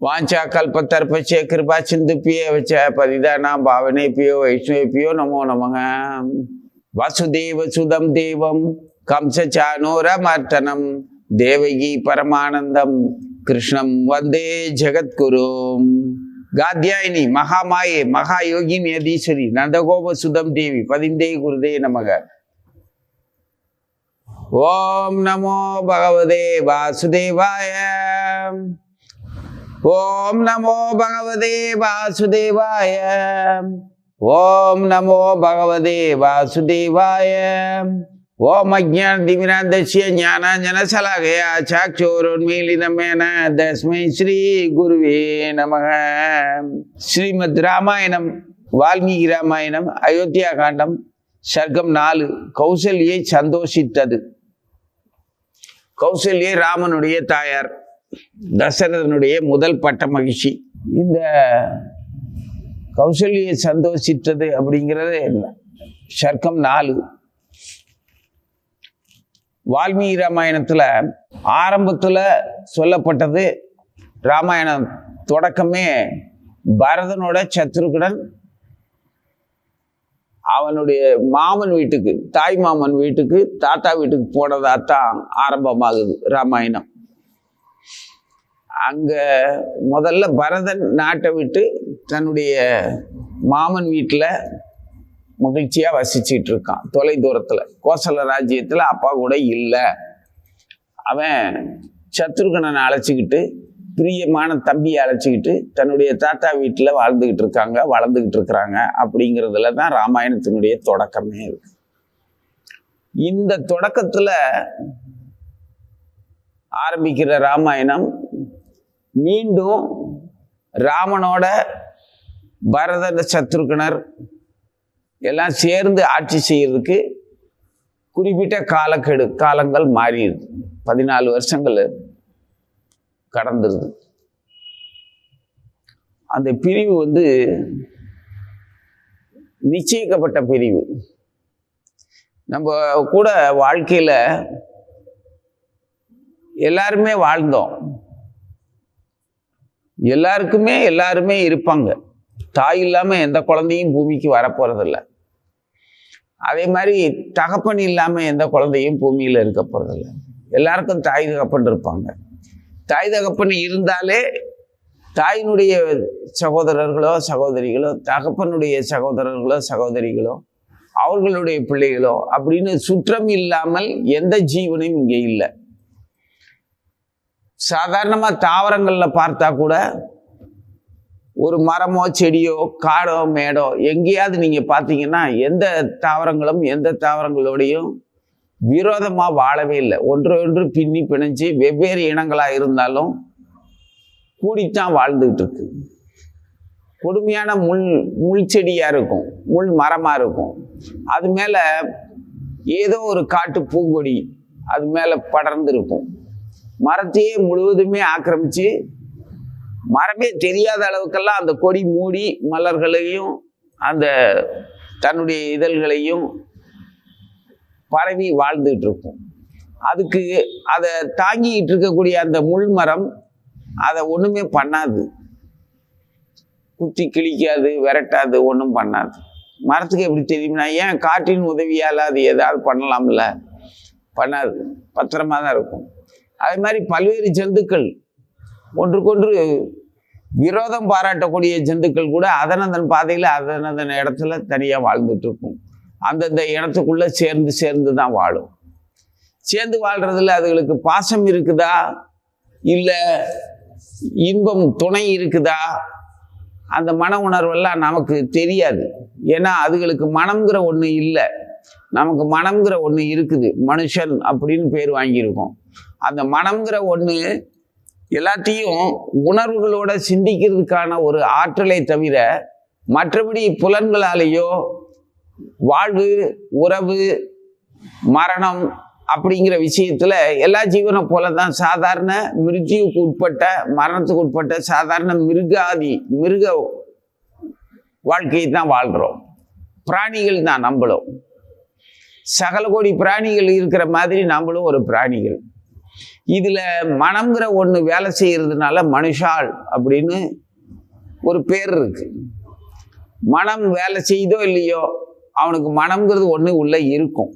वाचा कल्पतर्पस्य कृपा सिंधुभ्यो पतितानां पावनेभ्यो वैष्णवेभ्यो नमो नमः। वासुदेव सुदं देवं कंसचानूरमर्दनं देवकी परमानंदं कृष्णं वंदे जगद्गुरुं। गाद्यायिनी महामाये महायोगिनी अधीश्वरी नंदगोप सुदं देवी पदिंदे गुरुदे नमः। ओम नमो भगवते वासुदेवाय। ओम नमो भगवते वासुदेवाय। ओम नमो भगवते वासुदेवाय। ओम अज्ञानतिमिरान्धस्य ज्ञानाञ्जनशलाकया चक्षुरुन्मीलितं येन तस्मै श्री गुरुवे नमः। श्रीमद् रामायणं वाल्मीकि रामायणं अयोध्या कांडम सर्गम 4 कौसल्यै சந்தோஷித்தது। கௌசல்யை ராமனுடைய தாயார், தசரதனுடைய முதல் பட்ட மகிழ்ச்சி. இந்த கௌசல்யை சந்தோஷித்தது அப்படிங்கிறது சர்க்கம் 4. வால்மீகி ராமாயணத்துல ஆரம்பத்துல சொல்லப்பட்டது. ராமாயணம் தொடக்கமே பரதனோட சத்ருகுடன் அவனுடைய மாமன் வீட்டுக்கு, தாய் மாமன் வீட்டுக்கு, தாத்தா வீட்டுக்கு போனதாத்தான் ஆரம்பமாகுது ராமாயணம். அங்க முதல்ல பரதன் நாட்டை விட்டு தன்னுடைய மாமன் வீட்டில் மகிழ்ச்சியா வசிச்சுட்டு இருக்கான். தொலை தூரத்துல கோசல ராஜ்யத்துல அப்பா கூட இல்லை. அவன் சத்ருகனனை அழைச்சிக்கிட்டு, பிரியமான தம்பியை அழைச்சிக்கிட்டு தன்னுடைய தாத்தா வீட்டில் வளர்ந்துக்கிட்டு இருக்கிறாங்க. அப்படிங்கிறதுல தான் ராமாயணத்தினுடைய தொடக்கமே இருக்கு. இந்த தொடக்கத்துல ஆரம்பிக்கிற ராமாயணம் மீண்டும் ராமனோட பரத சத்ருகனர் எல்லாம் சேர்ந்து ஆட்சி செய்யறதுக்கு குறிப்பிட்ட காலங்கள் மாறிடுது. 14 வருஷங்கள் கடந்துருது. அந்த பிரிவு நிச்சயிக்கப்பட்ட பிரிவு. நம்ம கூட வாழ்க்கையில எல்லாருமே வாழ்ந்தோம், எல்லாருமே இருப்பாங்க. தாய் இல்லாம எந்த குழந்தையும் பூமிக்கு வரப்போறதில்ல. அதே மாதிரி தகப்பன் இல்லாம எந்த குழந்தையும் பூமியில இருக்க போறதில்லை. எல்லாருக்கும் தாய் தகப்பன் இருப்பாங்க. தாய் தகப்பன் இருந்தாலே தாயினுடைய சகோதரர்களோ சகோதரிகளோ, தகப்பனுடைய சகோதரர்களோ சகோதரிகளோ, அவர்களுடைய பிள்ளைகளோ அப்படின்னு சுற்றம் இல்லாமல் எந்த ஜீவனும் இங்கே இல்லை. சாதாரணமா தாவரங்கள்ல பார்த்தா கூட ஒரு மரமோ செடியோ காடோ மேடோ எங்கேயாவது நீங்க பார்த்தீங்கன்னா எந்த தாவரங்களோடையும் விரோதமா வாழவே இல்லை. ஒன்று பின்னி பிணைஞ்சு வெவ்வேறு இனங்களா இருந்தாலும் கூடித்தான் வாழ்ந்துகிட்டு இருக்கு. கொடுமையான முள் செடியா இருக்கும், முள் மரமா இருக்கும். அது மேல ஏதோ ஒரு காட்டு பூங்கொடி அது மேல படர்ந்து இருக்கும். மரத்தையே முழுவதுமே ஆக்கிரமிச்சு மரமே தெரியாத அளவுக்கெல்லாம் அந்த கொடி மூடி மலர்களையும் அந்த தன்னுடைய இதழ்களையும் பரவி வாழ்ந்துட்டு இருக்கும். அதுக்கு அதை தாங்கிட்டு இருக்கக்கூடிய அந்த முள் மரம் அதை ஒண்ணுமே பண்ணாது, குத்தி கிழிக்காது, விரட்டாது, ஒன்றும் பண்ணாது. மரத்துக்கு எப்படி தெரியும்னா, ஏன் காற்றின் உதவியால் அது ஏதாவது பண்ணலாம்ல? பண்ணாது, பத்திரமா தான் இருக்கும். அதே மாதிரி பல்வேறு ஜந்துக்கள், ஒன்றுக்கொன்று விரோதம் பாராட்டக்கூடிய ஜந்துக்கள் கூட அதனதன் பாதையில் அதனதன் இடத்துல தனியாக வாழ்ந்துட்டு இருக்கும். அந்தந்த இடத்துக்குள்ள சேர்ந்து தான் வாழும். சேர்ந்து வாழ்றதுல அதுகளுக்கு பாசம் இருக்குதா, இல்லை இன்பம் துணை இருக்குதா, அந்த மன உணர்வெல்லாம் நமக்கு தெரியாது. ஏன்னா அதுகளுக்கு மனம்ங்கிற ஒன்று இல்லை, நமக்கு மனம்ங்கிற ஒன்று இருக்குது. மனுஷன் அப்படின்னு பேர் வாங்கியிருக்கோம். அந்த மனம்ங்கிற ஒன்று எல்லாத்தையும் உணர்வுகளோட சிந்திக்கிறதுக்கான ஒரு ஆற்றலை தவிர மற்றபடி புலன்களாலேயோ வாழ்வு, உறவு, மரணம் அப்படிங்கிற விஷயத்துல எல்லா ஜீவனை போலதான் சாதாரண மிருத்யுவுக்கு உட்பட்ட, மரணத்துக்கு உட்பட்ட சாதாரண மிருக வாழ்க்கையை தான் வாழ்றோம். பிராணிகள் தான் நம்மளும். சகல கோடி பிராணிகள் இருக்கிற மாதிரி நம்மளும் ஒரு பிராணிகள். இதுல மனம்ங்கிற ஒண்ணு வேலை செய்யறதுனால மனுஷால் அப்படின்னு ஒரு பேர் இருக்கு. மனம் வேலை செய்தோ இல்லையோ அவனுக்கு மனம்ங்கிறது ஒண்ணு உள்ள இருக்கும்,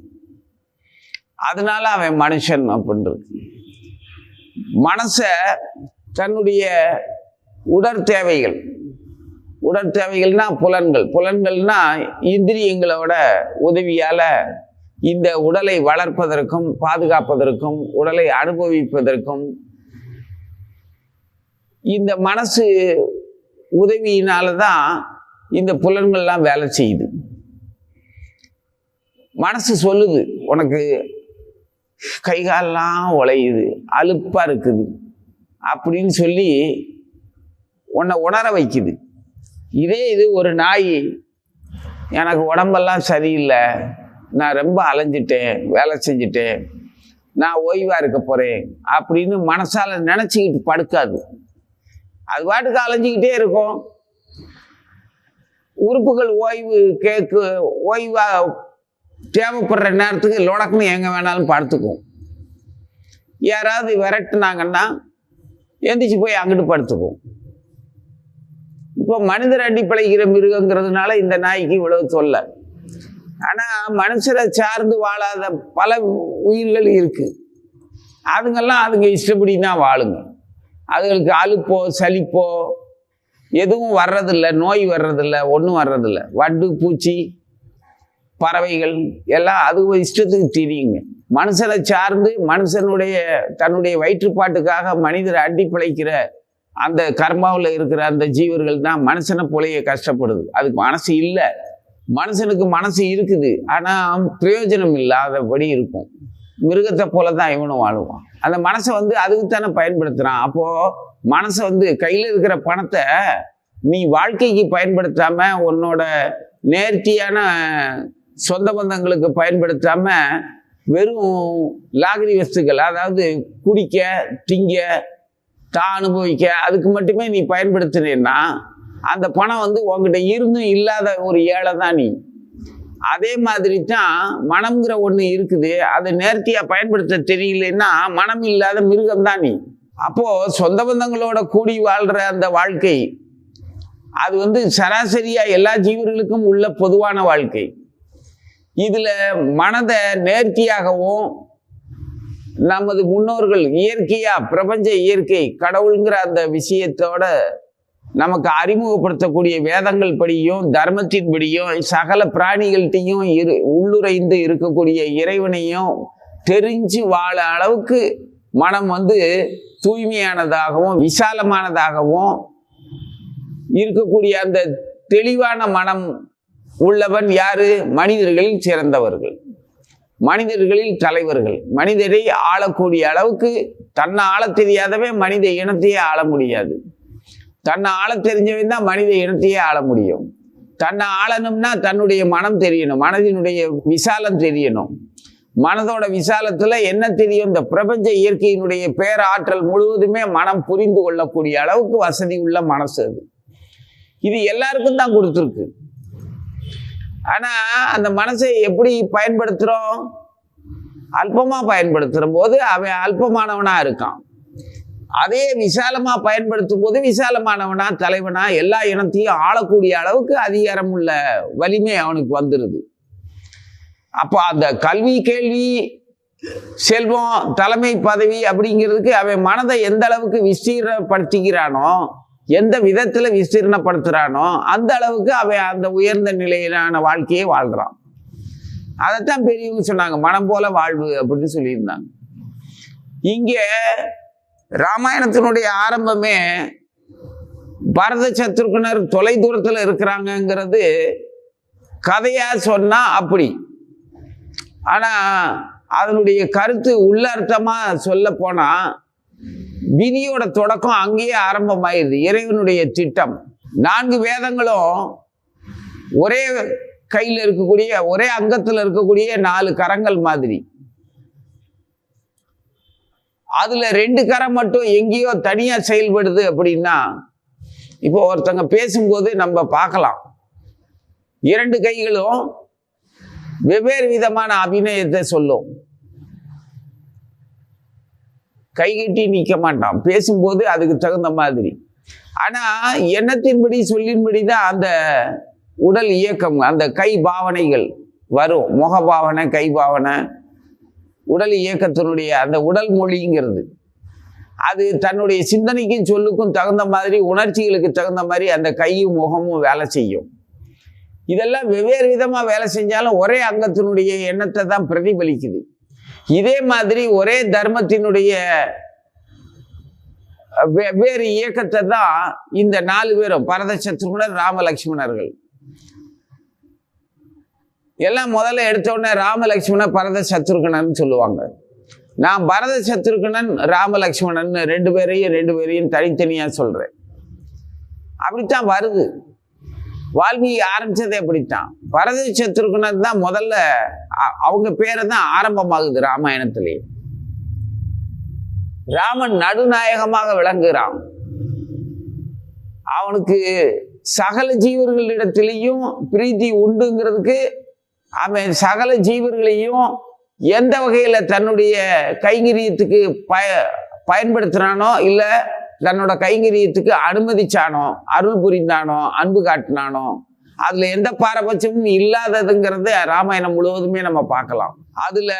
அதனால அவன் மனுஷன் அப்படின்றது. மனச தன்னுடைய உடற்தேவைகள்னா புலன்கள்னா இந்திரியங்களோட உதவியால இந்த உடலை வளர்ப்பதற்கும் பாதுகாப்பதற்கும் உடலை அனுபவிப்பதற்கும் இந்த மனசு உதவியினாலதான் இந்த புலன்கள்லாம் வேலை செய்யுது. மனசு சொல்லுது, உனக்கு கை காலெல்லாம் உழையுது, அலுப்பா இருக்குது அப்படின்னு சொல்லி உன்னை உணர வைக்குது. இது ஒரு நாய், எனக்கு உடம்பெல்லாம் சரியில்லை, நான் ரொம்ப அலைஞ்சிட்டேன், வேலை செஞ்சுட்டேன், நான் ஓய்வா இருக்க போறேன் அப்படின்னு மனசால நினைச்சுக்கிட்டு படுக்காது. அது பாட்டுக்கு அலைஞ்சிக்கிட்டே இருக்கும். உறுப்புகள் ஓய்வா தேவைப்படுற நேரத்துக்கு லொடக்குன்னு எங்க வேணாலும் படுத்துக்கும். யாராவது விரட்டுனாங்கன்னா எந்திரிச்சு போய் அங்கிட்டு படுத்துக்கும். இப்போ மனிதர் அடிப்படைகிற மிருகங்கிறதுனால இந்த நாய்க்கு இவ்வளவு தொல்லை. ஆனா மனுஷரை சார்ந்து வாழாத பல உயிர்கள் இருக்கு. அதுங்க இஷ்டப்படி தான் வாழுங்க. அதுகளுக்கு அலுப்போ சலிப்போ எதுவும் வர்றதில்லை, நோய் வர்றதில்லை, ஒன்றும் வர்றதில்லை. வண்டு பூச்சி பறவைகள் எல்லாம் அது இஷ்டத்துக்கு தெரியுங்க. மனுஷனை சார்ந்து தன்னுடைய வயிற்றுப்பாட்டுக்காக மனிதரை அடி பிழைக்கிற அந்த கர்மாவில் இருக்கிற அந்த ஜீவர்கள் தான் மனுஷனை போலயே கஷ்டப்படுது. அதுக்கு மனசு இல்லை. மனுஷனுக்கு மனசு இருக்குது, ஆனால் பிரயோஜனம் இல்லாதபடி இருக்கும். மிருகத்தை போல தான் இவனும் வாழுவான். அந்த மனசை அதுக்குத்தானே பயன்படுத்துகிறான். அப்போது மனசை கையில் இருக்கிற பணத்தை நீ வாழ்க்கைக்கு பயன்படுத்தாம உன்னோட நேர்த்தியான சொந்த பந்தங்களுக்கு பயன்படுத்தாம வெறும் லாகிரி வஸ்துக்கள், அதாவது குடிக்க திங்க தான் அனுபவிக்க அதுக்கு மட்டுமே நீ பயன்படுத்தினேன்னா அந்த பணம் உங்ககிட்ட இருந்தும் இல்லாத ஒரு ஏழை தான் நீ. அதே மாதிரி தான் மனம்ங்கிற ஒன்று இருக்குது, அதை நேர்த்தியாக பயன்படுத்த தெரியலன்னா மனம் இல்லாத மிருகம் தான் நீ. அப்போ சொந்த பந்தங்களோட கூடி வாழ்ற அந்த வாழ்க்கை அது சராசரியா எல்லா ஜீவர்களுக்கும் உள்ள பொதுவான வாழ்க்கை. இதுல மனதை நேர்த்தியாகவும் நமது முன்னோர்கள் இயற்கையா பிரபஞ்ச இயற்கை கடவுளுங்கிற அந்த விஷயத்தோட நமக்கு அறிமுகப்படுத்தக்கூடிய வேதங்கள் படியும் தர்மத்தின் படியும் சகல பிராணிகள்கிட்டையும் உள்ளுரைந்து இருக்கக்கூடிய இறைவனையும் தெரிஞ்சு வாழ அளவுக்கு மனம் தூய்மையானதாகவும் விசாலமானதாகவும் இருக்கக்கூடிய அந்த தெளிவான மனம் உள்ளவன் யாரு? மனிதர்களில் சிறந்தவர்கள், மனிதர்களில் தலைவர்கள். மனிதரை ஆளக்கூடிய அளவுக்கு தன்னை ஆள தெரியாதவன் மனித இனத்தையே ஆள முடியாது. தன்னை ஆள தெரிஞ்சவன் தான் மனித இனத்தையே ஆள முடியும். தன்னை ஆளணும்னா தன்னுடைய மனம் தெரியணும், மனதினுடைய விசாலம் தெரியணும். மனதோட விசாலத்துல என்ன தெரியும்? இந்த பிரபஞ்ச இயற்கையினுடைய பேராற்றல் முழுவதுமே மனம் புரிந்து கொள்ளக்கூடிய அளவுக்கு வசதி உள்ள மனசு அது. இது எல்லாருக்கும் தான் கொடுத்துருக்கு. ஆனா அந்த மனசை எப்படி பயன்படுத்துறோம்? அல்பமா பயன்படுத்துற போது அவன் அல்பமானவனா இருக்கான். அதே விசாலமா பயன்படுத்தும் போது விசாலமானவனா தலைவனா எல்லா இனத்தையும் ஆளக்கூடிய அளவுக்கு அதிகாரம் உள்ள வலிமை அவனுக்கு வந்துருது. அப்போ அந்த கல்வி கேள்வி செல்வம் தலைமை பதவி அப்படிங்கிறதுக்கு அவன் மனதை எந்த அளவுக்கு விஸ்தீர்ணப்படுத்திக்கிறானோ, எந்த விதத்துல விஸ்தீர்ணப்படுத்துறானோ அந்த அளவுக்கு அவன் அந்த உயர்ந்த நிலையிலான வாழ்க்கையை வாழ்றான். அதைத்தான் பெரியவங்க சொன்னாங்க, மனம் போல வாழ்வு அப்படின்னு சொல்லியிருந்தாங்க. இங்கே ராமாயணத்தினுடைய ஆரம்பமே பரத சத்ருகனர் தொலை தூரத்துல இருக்கிறாங்கிறது கதையா சொன்னா அப்படி. ஆனா அதனுடைய கருத்து உள்ளர்த்தமா சொல்ல போனா விதியோட தொடக்கம் அங்கேயே ஆரம்பமாயிருது. இறைவனுடைய திட்டம் 4 வேதங்களும் ஒரே கையில் இருக்கக்கூடிய ஒரே அங்கத்துல இருக்கக்கூடிய 4 கரங்கள் மாதிரி. அதுல 2 கரம் மட்டும் எங்கேயோ தனியா செயல்படுது. அப்படின்னா இப்போ ஒருத்தங்க பேசும்போது நம்ம பார்க்கலாம் 2 கைகளும் வெவ்வேறு விதமான அபிநயத்தை சொல்லும். கைகட்டி நிற்க மாட்டான், பேசும்போது அதுக்கு தகுந்த மாதிரி. ஆனால் எண்ணத்தின்படி சொல்லின்படி தான் அந்த உடல் இயக்கம், அந்த கை பாவனைகள் வரும். முக பாவனை, கை பாவனை, உடல் இயக்கத்தினுடைய அந்த உடல் மொழிங்கிறது அது தன்னுடைய சிந்தனைக்கும் சொல்லுக்கும் தகுந்த மாதிரி, உணர்ச்சிகளுக்கு தகுந்த மாதிரி அந்த கையும் முகமும் வேலை செய்யும். இதெல்லாம் வெவ்வேறு விதமாக வேலை செஞ்சாலும் ஒரே அங்கத்தினுடைய எண்ணத்தை தான் பிரதிபலிக்குது. இதே மாதிரி ஒரே தர்மத்தினுடைய வெவ்வேறு இயக்கத்தை தான் இந்த 4 பேரும், பரத சத்ருகுணர், ராம லக்ஷ்மணர்கள் எல்லாம் முதல்ல எடுத்த உடனே ராம லக்ஷ்மணன் பரத சத்ருகனன் சொல்லுவாங்க. நான் பரத சத்ருகனன் ராம லக்ஷ்மணன் ரெண்டு பேரையும் தனித்தனியா சொல்றேன். அப்படித்தான் வருது. வால்மீகி ஆரம்பிச்சதே அப்படித்தான். பரத சத்ருகனன் தான் முதல்ல, அவங்க பேரை தான் ஆரம்பமாகுது ராமாயணத்திலே. ராமன் நடுநாயகமாக விளங்குகிறான். அவனுக்கு சகல ஜீவர்களிடத்திலையும் பிரீத்தி உண்டுங்கிறதுக்கு அவன் சகல ஜீவர்களையும் எந்த வகையில தன்னுடைய கைங்கரியத்துக்கு பயன்படுத்தினானோ, இல்லை தன்னோட கைங்கரியத்துக்கு அனுமதிச்சானோ, அருள் புரிந்தானோ, அன்பு காட்டினானோ, அதுல எந்த பாரபட்சமும் இல்லாததுங்கிறத ராமாயணம் முழுவதுமே நம்ம பார்க்கலாம். அதுல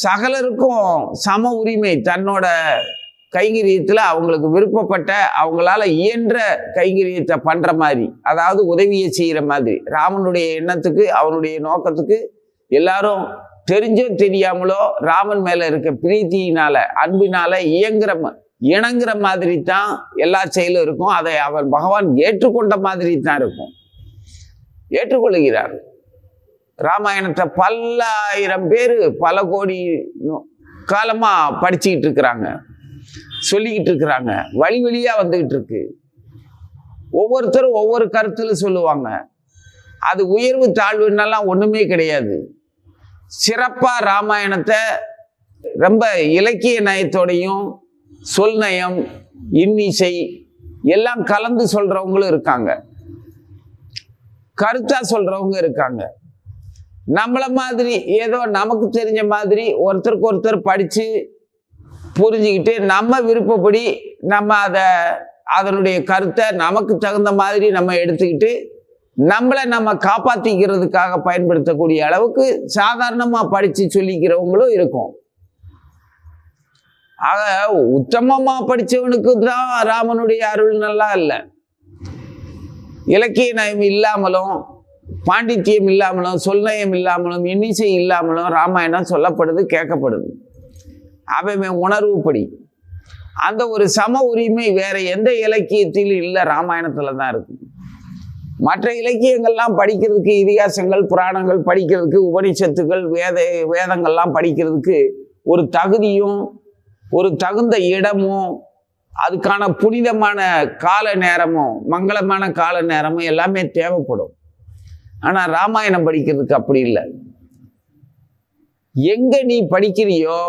சகலருக்கும் சம உரிமை, தன்னோட கைங்கரியத்துல அவங்களுக்கு விருப்பப்பட்ட, அவங்களால இயன்ற கைங்கரியத்தை பண்ற மாதிரி, அதாவது உதவியை செய்யற மாதிரி. ராமனுடைய எண்ணத்துக்கு, அவனுடைய நோக்கத்துக்கு எல்லாரும் தெரிஞ்சோ தெரியாமலோ ராமன் மேல இருக்க பிரீத்தியினால, அன்பினால இணங்குற மாதிரி தான் எல்லா செயலும் இருக்கும். அதை அவர் பகவான் ஏற்றுக்கொண்ட மாதிரி தான் இருக்கும். ஏற்றுக்கொள்கிறார். ராமாயணத்தை பல்லாயிரம் பேர் பல கோடி காலமா படிச்சுக்கிட்டு இருக்கிறாங்க, சொல்லிக்கிட்டு இருக்கிறாங்க, வழி வழியா வந்துகிட்டு இருக்கு. ஒவ்வொருத்தரும் ஒவ்வொரு கருத்துல சொல்லுவாங்க. அது உயர்வு தாழ்வுன்னெல்லாம் ஒண்ணுமே கிடையாது. சிறப்பா ராமாயணத்தை ரொம்ப இலக்கிய நயத்தோடையும், சொல் நயம், இன்னிசை எல்லாம் கலந்து சொல்றவங்களும் இருக்காங்க, கருத்தா சொல்றவங்க இருக்காங்க. நம்மள மாதிரி ஏதோ நமக்கு தெரிஞ்ச மாதிரி ஒருத்தருக்கு ஒருத்தர் படிச்சு புரிஞ்சுக்கிட்டு நம்ம விருப்பப்படி நம்ம அதனுடைய கருத்தை நமக்கு தகுந்த மாதிரி நம்ம எடுத்துக்கிட்டு நம்மளை நம்ம காப்பாற்றிக்கிறதுக்காக பயன்படுத்தக்கூடிய அளவுக்கு சாதாரணமா படிச்சு சொல்லிக்கிறவங்களும் இருக்கும். ஆக உத்தமமா படிச்சவனுக்கு தான் ராமனுடைய அருள் நல்லா இல்லை. இலக்கிய நயம் இல்லாமலும், பாண்டித்யம் இல்லாமலும், சொல்நயம் இல்லாமலும், இன்னிசை இல்லாமலும் ராமாயணம் சொல்லப்படுது, கேட்கப்படுது. அவன் உணர்வுப்படி அந்த ஒரு சம உரிமை வேற எந்த இலக்கியத்திலும் இல்லை, ராமாயணத்துல தான் இருக்கு. மற்ற இலக்கியங்கள்லாம் படிக்கிறதுக்கு, இதிகாசங்கள் புராணங்கள் படிக்கிறதுக்கு, உபனிஷத்துக்கள் வேதங்கள்லாம் படிக்கிறதுக்கு ஒரு தகுதியும் ஒரு தகுந்த இடமும் அதுக்கான புனிதமான கால நேரமும் மங்களமான கால நேரமும் எல்லாமே தேவைப்படும். ஆனா ராமாயணம் படிக்கிறதுக்கு அப்படி இல்லை. எங்க நீ படிக்கிறியோ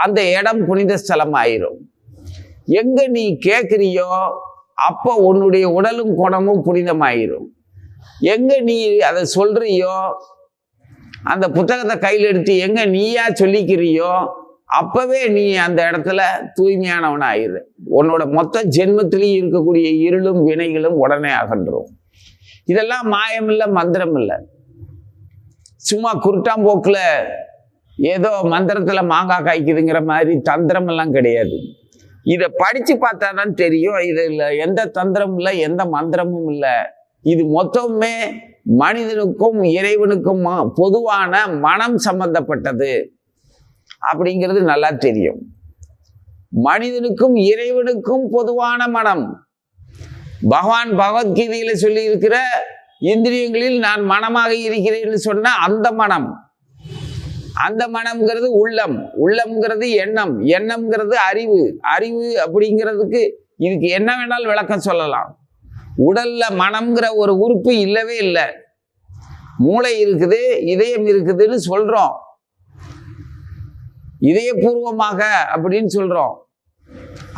அந்த இடம் புனித ஸ்தலம் ஆயிரும். எங்க நீ கேட்கிறியோ அப்போ உன்னுடைய உடலும் குணமும் புனிதமாயிரும். எங்க நீ அதை சொல்றியோ, அந்த புத்தகத்தை கையில் எடுத்து எங்க நீயா சொல்லிக்கிறியோ அப்பவே நீ அந்த இடத்துல தூய்மையானவன் ஆயிரு. உன்னோட மொத்த ஜென்மத்திலையும் இருக்கக்கூடிய இருளும் வினைகளும் உடனே அகன்றும். இதெல்லாம் மாயம் இல்லை, மந்திரம் இல்லை. சும்மா குருட்டாம்போக்குல ஏதோ மந்திரத்துல மாங்காய் காய்க்குதுங்கிற மாதிரி தந்திரம் எல்லாம் கிடையாது. இதை படிச்சு பார்த்தா தான் தெரியும். இதுல எந்த தந்திரமும் இல்லை, எந்த மந்திரமும் இல்லை. இது மொத்தமே மனிதனுக்கும் இறைவனுக்கும் பொதுவான மனம் சம்பந்தப்பட்டது அப்படிங்கிறது நல்லா தெரியும். மனிதனுக்கும் இறைவனுக்கும் பொதுவான மனம். பகவான் பகவத்கீதையில சொல்லி இருக்கிற இந்திரியங்களில் நான் மனமாக இருக்கிறேன்னு சொன்ன அந்த மனம், அந்த மனம்ங்கிறது உள்ளம், உள்ளம்ங்கிறது எண்ணம், எண்ணம்ங்கிறது அறிவு, அறிவு அப்படிங்கிறதுக்கு இதுக்கு என்ன வேணாலும் விளக்கம் சொல்லலாம். உடல்ல மனம்ங்கிற ஒரு உறுப்பு இல்லவே இல்லை. மூளை இருக்குது, இதயம் இருக்குதுன்னு சொல்றோம், இதயபூர்வமாக அப்படின்னு சொல்றோம்,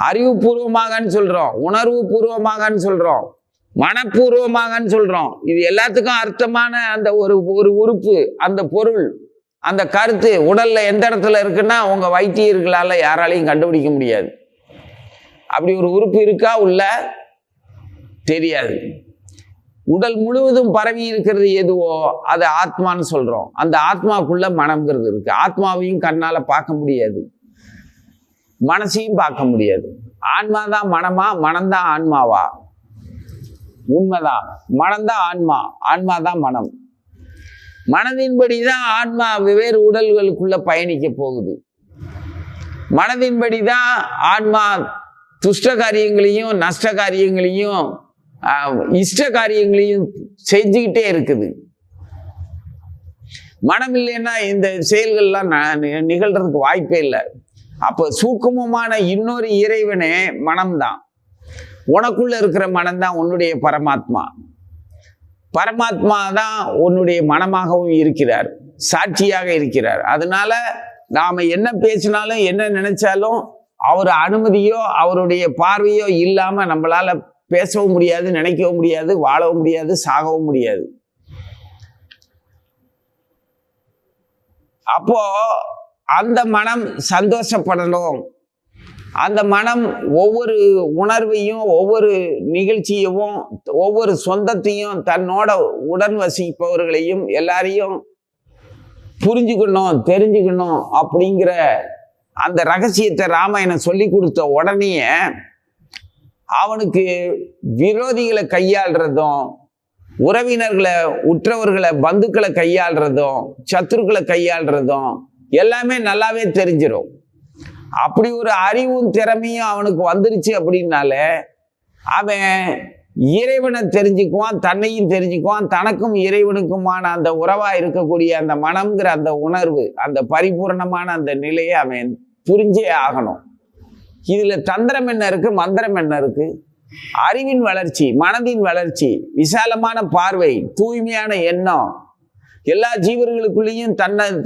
அறிவுபூர்வமாகன்னு சொல்றோம், உணர்வு பூர்வமாகன்னு சொல்றோம், மனப்பூர்வமாகன்னு சொல்றோம். இது எல்லாத்துக்கும் அர்த்தமான அந்த ஒரு உறுப்பு, அந்த பொருள், அந்த கருத்து உடல்ல எந்த இடத்துல இருக்குன்னா உங்க வைத்தியர்களால யாராலையும் கண்டுபிடிக்க முடியாது. அப்படி ஒரு உறுப்பு இருக்கா உள்ள தெரியாது. உடல் முழுவதும் பரவி இருக்கிறது எதுவோ அது ஆத்மான்னு சொல்றோம். அந்த ஆத்மாக்குள்ள மனம்ங்கிறது இருக்கு. ஆத்மாவையும் கண்ணால பார்க்க முடியாது, மனசையும் பார்க்க முடியாது. ஆன்மாதான் மனமா, மனம்தான் ஆன்மாவா? உண்மைதான், மனம்தான் ஆன்மா, ஆன்மாதான் மனம். மனதின்படிதான் ஆன்மா வெவ்வேறு உடல்களுக்குள்ள பயணிக்க போகுது. மனதின்படிதான் ஆன்மா துஷ்ட காரியங்களையும் நஷ்ட காரியங்களையும் இஷ்ட காரியங்களையும் செஞ்சுக்கிட்டே இருக்குது. மனம் இல்லைன்னா இந்த செயல்கள்லாம் நிகழ்றதுக்கு வாய்ப்பே இல்லை. அப்போ சூக்குமமான இன்னொரு இறைவனே மனம்தான். உனக்குள்ள இருக்கிற மனம்தான் உன்னுடைய பரமாத்மா. பரமாத்மா தான் உன்னுடைய மனமாகவும் இருக்கிறார், சாட்சியாக இருக்கிறார். அதனால நாம என்ன பேசினாலும் என்ன நினைச்சாலும் அவர் அனுமதியோ அவருடைய பார்வையோ இல்லாம நம்மளால பேசவும் முடியாது, நினைக்கவும் முடியாது, வாழவும் முடியாது, சாகவும் முடியாது. அப்போ அந்த மனம் சந்தோஷப்படணும். அந்த மனம் ஒவ்வொரு உணர்வையும் ஒவ்வொரு நிகழ்ச்சியவும் ஒவ்வொரு சொந்தத்தையும் தன்னோட உடன் வசிப்பவர்களையும் எல்லாரையும் புரிஞ்சுக்கணும், தெரிஞ்சுக்கணும் அப்படிங்கிற அந்த ரகசியத்தை ராமாயணம் சொல்லி கொடுத்த உடனே அவனுக்கு விரோதிகளை கையாளுறதும், உறவினர்களை, உற்றவர்களை, பந்துக்களை கையாளுறதும், சத்துருக்களை கையாளுறதும் எல்லாமே நல்லாவே தெரிஞ்சிடும். அப்படி ஒரு அறிவும் திறமையும் அவனுக்கு வந்துருச்சு அப்படின்னாலே அவன் இறைவனை தெரிஞ்சுக்குவான், தன்னையும் தெரிஞ்சுக்குவான். தனக்கும் இறைவனுக்குமான அந்த உறவா இருக்கக்கூடிய அந்த மனம்ங்கிற அந்த உணர்வு, அந்த பரிபூர்ணமான அந்த நிலையை அவன் புரிஞ்சே ஆகணும். இதுல தந்திரம் என்ன இருக்கு, மந்திரம் என்ன இருக்கு? அறிவின் வளர்ச்சி, மனதின் வளர்ச்சி, விசாலமான பார்வை, தூய்மையான எண்ணம். எல்லா ஜீவர்களுக்குள்ளேயும்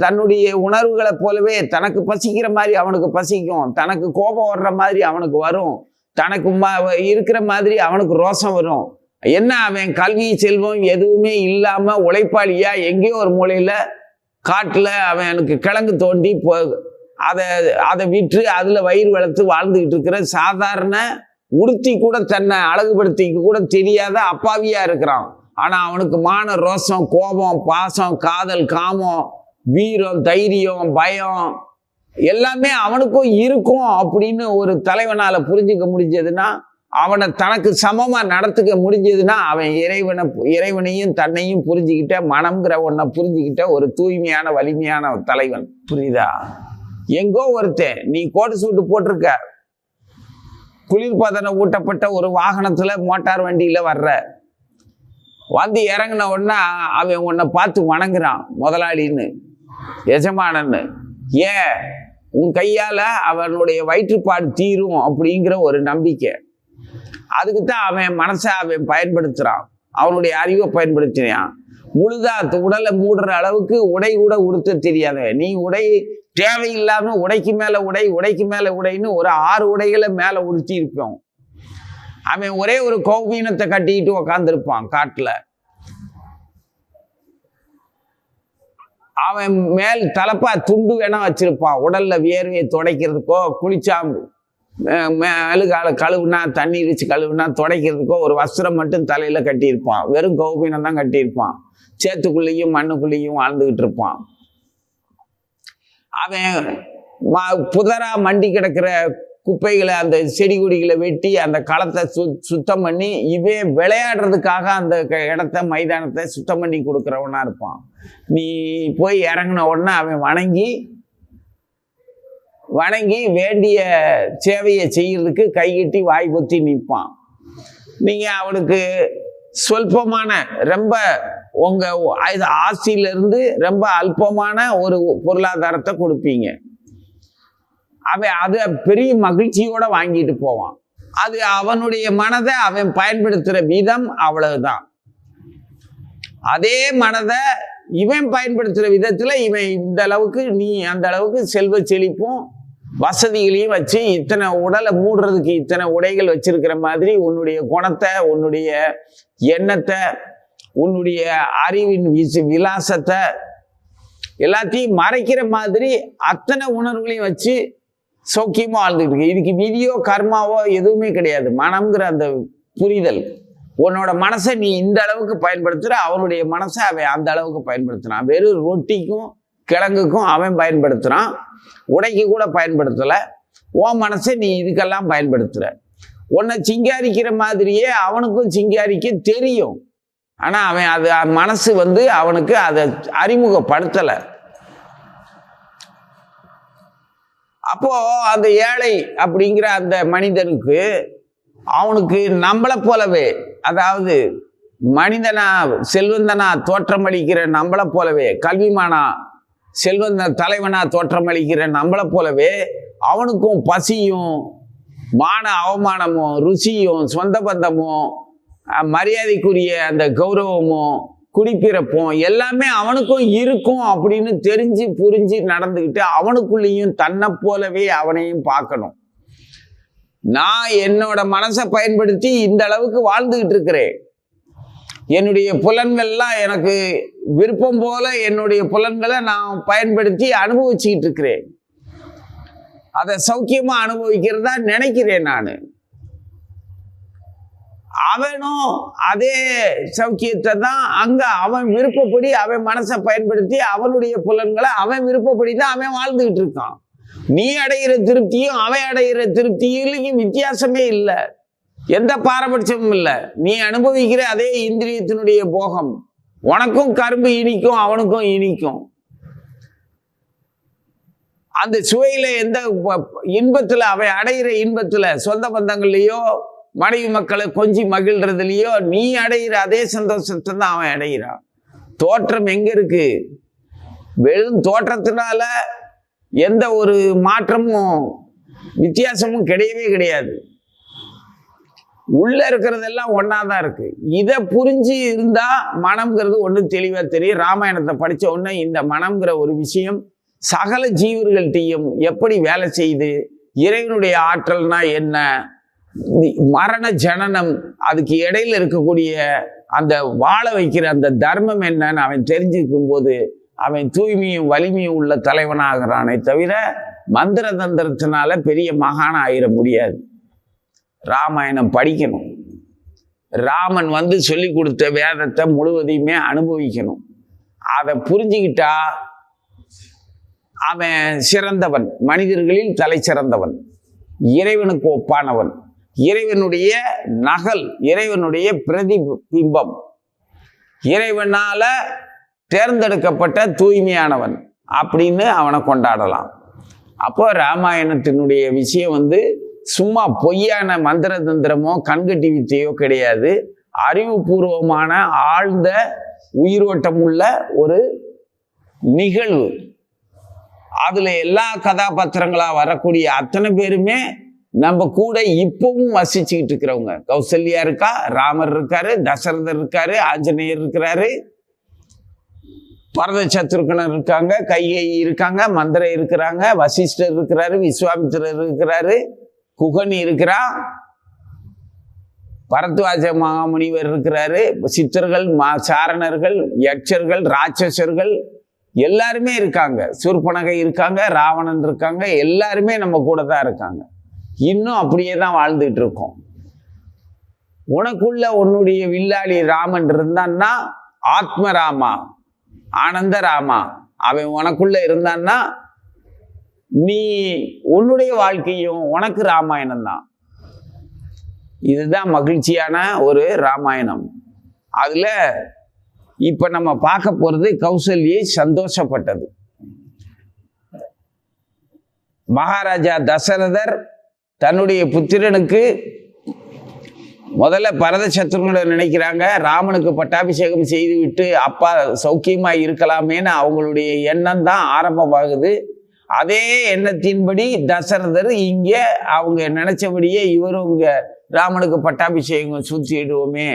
தன்னுடைய உணர்வுகளை போலவே தனக்கு பசிக்கிற மாதிரி அவனுக்கு பசிக்கும், தனக்கு கோபம் வர்ற மாதிரி அவனுக்கு வரும், தனக்கு இருக்கிற மாதிரி அவனுக்கு ரோசம் வரும். என்ன அவன் கல்வி செல்வம் எதுவுமே இல்லாம உழைப்பாளியா எங்கேயோ ஒரு மூலையில காட்டுல அவனுக்கு கிழங்கு தோண்டி அதை விற்று அதுல வயிறு வளர்த்து வாழ்ந்துகிட்டு இருக்கிற சாதாரண உடுத்தி கூட தன்னை அழகுபடுத்திக்க கூட தெரியாத அப்பாவியா இருக்கிறான். ஆனா அவனுக்கு மான, ரோசம், கோபம், பாசம், காதல், காமம், வீரம், தைரியம், பயம் எல்லாமே அவனுக்கும் இருக்கும் அப்படின்னு ஒரு தலைவனால புரிஞ்சுக்க முடிஞ்சதுன்னா, அவனை தனக்கு சமமா நடத்துக்க முடிஞ்சதுன்னா, அவன் இறைவனையும் தன்னையும் புரிஞ்சுக்கிட்ட, மனம்ங்கிற ஒன்றை புரிஞ்சுக்கிட்ட ஒரு தூய்மையான வலிமையான தலைவன். புரியுதா? எங்கோ ஒருத்தன் நீ கோட்டு சூட்டு போட்டிருக்க, குளிர்பதன ஊட்டப்பட்ட ஒரு வாகனத்துல மோட்டார் வண்டியில வர்ற, வந்து இறங்கின உடனே அவன் உன்னை பார்த்து வணங்குறான், முதலாளின்னு, எஜமானன்னு. ஏன்? உன் கையால அவனுடைய வயிற்றுப்பாடு தீரும் அப்படிங்கிற ஒரு நம்பிக்கை. அதுக்குத்தான் அவன் மனசை அவன் பயன்படுத்துறான், அவனுடைய அறிவை பயன்படுத்தினான். முழுதா உடலை மூடுற அளவுக்கு உடை கூட உடுத்த தெரியாத நீ, உடை தேவையில்லாம உடைக்கு மேல உடை, உடைக்கு மேல உடைன்னு ஒரு 6 உடைகளை மேல உடுத்தி இருப்போம். அவன் ஒரே ஒரு கௌபீனத்தை கட்டிக்கிட்டு உக்காந்துருப்பான் காட்டுல. அவன் மேல் தலப்பா துண்டு வேணா வச்சிருப்பான், உடல்ல வியர்வையை துடைக்கிறதுக்கோ, குளிச்சா மேலுகால கழுவுனா, தண்ணி இரிச்சு கழுவுனா துடைக்கிறதுக்கோ ஒரு வஸ்திரம் மட்டும் தலையில கட்டியிருப்பான். வெறும் கௌபீனம் தான் கட்டியிருப்பான். சேத்துக்குள்ளேயும் மண்ணுக்குள்ளேயும் வாழ்ந்துகிட்டு இருப்பான். அவன் புதரா மண்டி கிடக்கிற குப்பைகளை, அந்த செடி கொடிகளை வெட்டி அந்த களத்தை சுத்தம் பண்ணி இவன் விளையாடுறதுக்காக அந்த இடத்த, மைதானத்தை சுத்தம் பண்ணி கொடுக்குறவனா இருப்பான். நீ போய் இறங்கின உடனே அவன் வணங்கி வேண்டிய சேவையை செய்யறதுக்கு கைகட்டி வாய் பொத்தி நிற்பான். நீங்க அவனுக்கு சொல்பமான, ரொம்ப உங்க ஆஸ்தியிலிருந்து ரொம்ப அல்பமான ஒரு பொருளாதாரத்தை கொடுப்பீங்க. அவன் அதை பெரிய மகிழ்ச்சியோட வாங்கிட்டு போவான். அது அவனுடைய மனதை அவன் பயன்படுத்துற விதம் அவ்வளவுதான். அதே மனதை இவன் பயன்படுத்துற விதத்துல இவன் இந்த அளவுக்கு, நீ அந்த அளவுக்கு செல்வ செழிப்பும் வசதிகளையும் வச்சு இத்தனை உடலை மூடுறதுக்கு இத்தனை உடைகள் வச்சிருக்கிற மாதிரி உன்னுடைய குணத்தை, உன்னுடைய எண்ணத்தை, உன்னுடைய அறிவின் விலாசத்தை, எல்லாத்தையும் மறைக்கிற மாதிரி அத்தனை உணர்வுகளையும் வச்சு சௌக்கியமா வாழ்ந்துட்டு இருக்கு. இதுக்கு விதியோ கர்மாவோ எதுவுமே கிடையாது. மனம்ங்கிற அந்த புரிதல். உன்னோட மனசை நீ இந்த அளவுக்கு பயன்படுத்துற, அவனுடைய மனசை அவன் அந்த அளவுக்கு பயன்படுத்துறான். வெறும் ரொட்டிக்கும் கிழங்குக்கும் அவன் பயன்படுத்துறான், உடைக்கு கூட பயன்படுத்தல. உன் மனசை நீ இதுக்கெல்லாம் பயன்படுத்துற. உன்னை சிங்காரிக்கிற மாதிரியே அவனுக்கும் சிங்காரிக்க தெரியும். ஆனா அவன் அது மனசு அவனுக்கு அதை அறிமுகப்படுத்தல. அப்போ அந்த ஏழை அப்படிங்கிற அந்த மனிதனுக்கு அவனுக்கு நம்மளை போலவே, அதாவது மனிதனா செல்வந்தனா தோற்றமளிக்கிற நம்மளை போலவே, கல்விமானா செல்வந்த தலைவனா தோற்றமளிக்கிற நம்மளை போலவே அவனுக்கும் பசியும் மான அவமானமும் ருசியும் சொந்த பந்தமும் மரியாதைக்குரிய அந்த கௌரவமும் குடிப்பிறப்பும் எல்லாமே அவனுக்கும் இருக்கும் அப்படின்னு தெரிஞ்சு புரிஞ்சு நடந்துக்கிட்டு அவனுக்குள்ளேயும் தன்னை போலவே அவனையும் பார்க்கணும். நான் என்னோட மனசை பயன்படுத்தி இந்த அளவுக்கு வாழ்ந்துகிட்டு இருக்கிறேன். என்னுடைய புலன்கள்லாம் எனக்கு விருப்பம் போல என்னுடைய புலன்களை நான் பயன்படுத்தி அனுபவிச்சுக்கிட்டு இருக்கிறேன். அதை சௌக்கியமா அனுபவிக்கிறதா நினைக்கிறேன் நான். அவனும் அதே சௌக்கியத்தை தான் அங்க அவன் விருப்பப்படி அவன் மனசை பயன்படுத்தி அவனுடைய புலன்களை அவன் விருப்பப்படி தான் அவன் வாழ்ந்துகிட்டு இருக்கான். நீ அடைகிற திருப்தியும் அவன் அடைகிற திருப்தியிலையும் வித்தியாசமே இல்லை, எந்த பாரபட்சமும் இல்லை. நீ அனுபவிக்கிற அதே இந்திரியத்தினுடைய போகம். உனக்கும் கரும்பு இனிக்கும், அவனுக்கும் இனிக்கும். அந்த சுவையில எந்த இன்பத்துல அவன் அடைகிற இன்பத்துல சொந்த பந்தங்கள்லயோ மனைவி மக்களை கொஞ்சி மகிழ்றதுலயோ நீ அடைகிற அதே சந்தோஷத்தை தான் அவன் அடைகிறான். தோற்றம் எங்க இருக்கு? வெறும் தோற்றத்தினால எந்த ஒரு மாற்றமும் வித்தியாசமும் கிடையவே கிடையாது. உள்ள இருக்கிறதெல்லாம் ஒன்னாதான் இருக்கு. இதை புரிஞ்சு இருந்தா மனம்ங்கிறது ஒண்ணு தெளிவா தெரியும். ராமாயணத்தை படிச்ச உடனே இந்த மனம்ங்கிற ஒரு விஷயம் சகல ஜீவர்கள்ட்டையும் எப்படி வேலை செய்யுது, இறைவனுடைய ஆற்றல்னா என்ன, மரண ஜனனம் அதுக்கு இடையில இருக்கக்கூடிய அந்த வாழ வைக்கிற அந்த தர்மம் என்னன்னு அவன் தெரிஞ்சுக்கும் போது அவன் தூய்மையும் வலிமையும் உள்ள தலைவனாகிறானே தவிர மந்திர தந்திரத்தினால பெரிய மகான ஆயிட முடியாது. ராமாயணம் படிக்கணும். ராமன் சொல்லி கொடுத்த வேதத்தை முழுவதையுமே அனுபவிக்கணும். அதை புரிஞ்சுக்கிட்டா அவன் சிறந்தவன், மனிதர்களில் தலை சிறந்தவன், இறைவனுக்கு ஒப்பானவன், இறைவனுடைய நகல், இறைவனுடைய பிரதிபிம்பம், இறைவனால தேர்ந்தெடுக்கப்பட்ட தூய்மையானவன் அப்படின்னு அவனை கொண்டாடலாம். அப்போ ராமாயணத்தினுடைய விஷயம் சும்மா பொய்யான மந்திர தந்திரமோ கண்கட்டி வித்தையோ கிடையாது. அறிவுபூர்வமான ஆழ்ந்த உயிரோட்டம் உள்ள ஒரு நிகழ்வு. அதுல எல்லா கதாபாத்திரங்களா வரக்கூடிய அத்தனை பேருமே நம்ம கூட இப்பவும் வசிச்சுக்கிட்டு இருக்கிறவங்க. கௌசல்யா இருக்கா, ராமர் இருக்காரு, தசரதர் இருக்காரு, ஆஞ்சநேயர் இருக்கிறாரு, பரத சத்ருகனர் இருக்காங்க, கைகேயி இருக்காங்க, மந்திரை இருக்கிறாங்க, வசிஷ்டர் இருக்கிறாரு, விஸ்வாமித்திரர் இருக்கிறாரு, குகனி இருக்கிறான், பரத்வாஜ மகாமுனிவர் இருக்கிறாரு, சித்தர்கள், சாரணர்கள், யட்சர்கள், ராட்சசர்கள் எல்லாருமே இருக்காங்க, சூர்பனகை இருக்காங்க, ராவணன் இருக்காங்க, எல்லாருமே நம்ம கூட தான் இருக்காங்க. இன்னும் அப்படியே தான் வாழ்ந்துட்டு இருக்கோம். உனக்குள்ள உன்னுடைய வில்லாளி ராமன் இருந்தான்னா ஆத்மராமா, ஆனந்த ராமா, அவன் உனக்குள்ள இருந்தான்னா நீ உன்னுடைய வாழ்க்கையும் உனக்கு ராமாயணம் தான். இதுதான் மகிழ்ச்சியான ஒரு ராமாயணம். அதுல இப்ப நம்ம பார்க்க போறது கௌசல்யை சந்தோஷப்பட்டது. மகாராஜா தசரதர் தன்னுடைய புத்திரனுக்கு முதல்ல பரத சத்ருகனை நினைக்கிறாங்க. ராமனுக்கு பட்டாபிஷேகம் செய்து விட்டு அப்பா சௌக்கியமா இருக்கலாமேன்னு அவங்களுடைய எண்ணம் தான் ஆரம்பமாகுது. அதே எண்ணத்தின்படி தசரதர் இங்கே அவங்க நினைச்சபடியே இவரும் இங்க ராமனுக்கு பட்டாபிஷேகம் சுற்றிடுவோமே